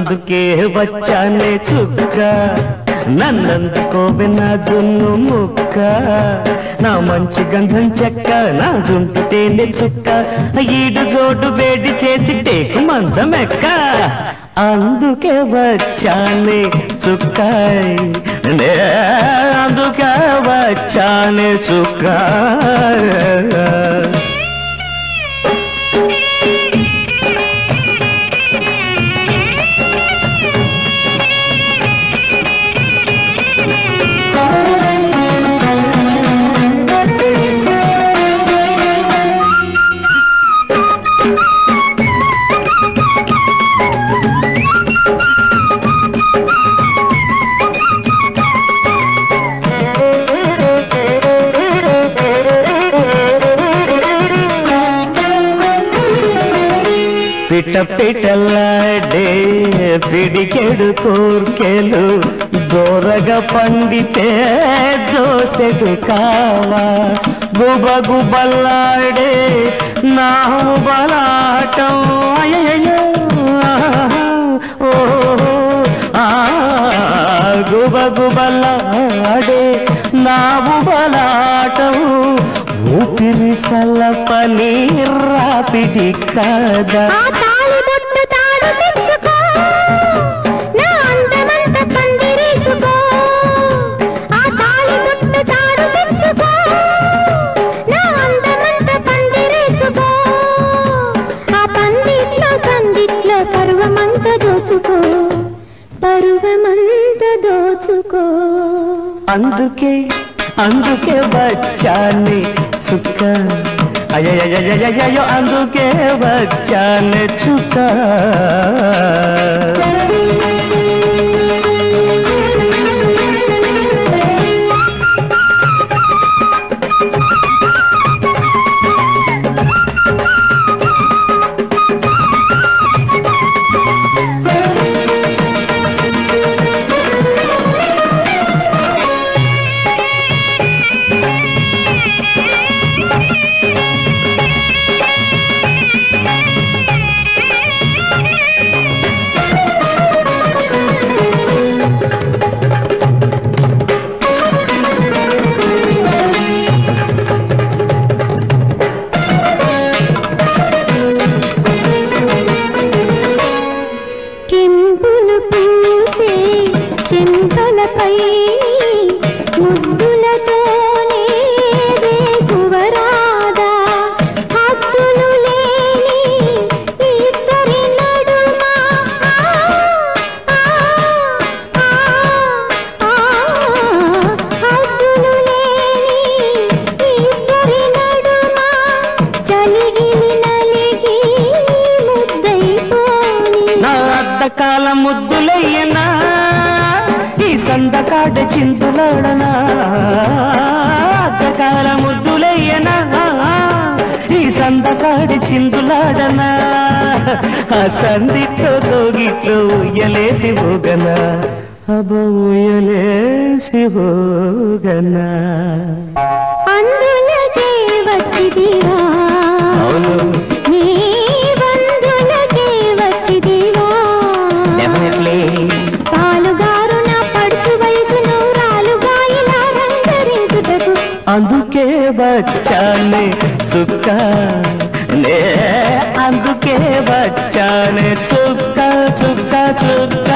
అందుకే వచ్చానే చుక్క నన్నందుకోవే నా జున్ను ముక్క నా మంచి గంధం చెక్క నా జుంటి తేనె చుక్క ఈడు జోడు వేడి చేసి టేకు మంచం ఎక్క అందుకే వచ్చానే చుక్క అందుకే వచ్చానే చుక్క పిట పిటలాడే పిడికెడు కోర్కెలు దోరగా పండితే దోసెడు కావా గుబ గుబలాడే నావు బలాటం ఓ గుబ గుబలాడే నావు బలాటం ఊపిరి సలపని రాపిడి కదా అందుకే అందుకే వచ్చానే చుక్క అయ్యో అందుకే వచ్చానే చుక్క ముద్దులతోనే వేగువరాదా హద్దులు లేని ఇద్దరి నడుమ హద్దులు లేని ఇద్దరి నడుమ చలిగిలి నలిగి ముద్దైపోని నా అద్దకాల ముద్దులయ్యనా సందకాడ చింతులాడనా అద్దకాల ముద్దులయ్యనా ఈ సందకాడ చింతులాడనా ఆ సందిట్లో తోగిట్లో ఉయ్యలేసి పోగనా అబ్బో ఉయ్యలేసి పోగనా అందులకే వచ్చిదివా అవును నీ బంధులకే వచ్చిదివా డెఫినెట్లీ అందుకే వచ్చానే చుక్క అందుకే వచ్చానే చుక్క చుక్క చుక్క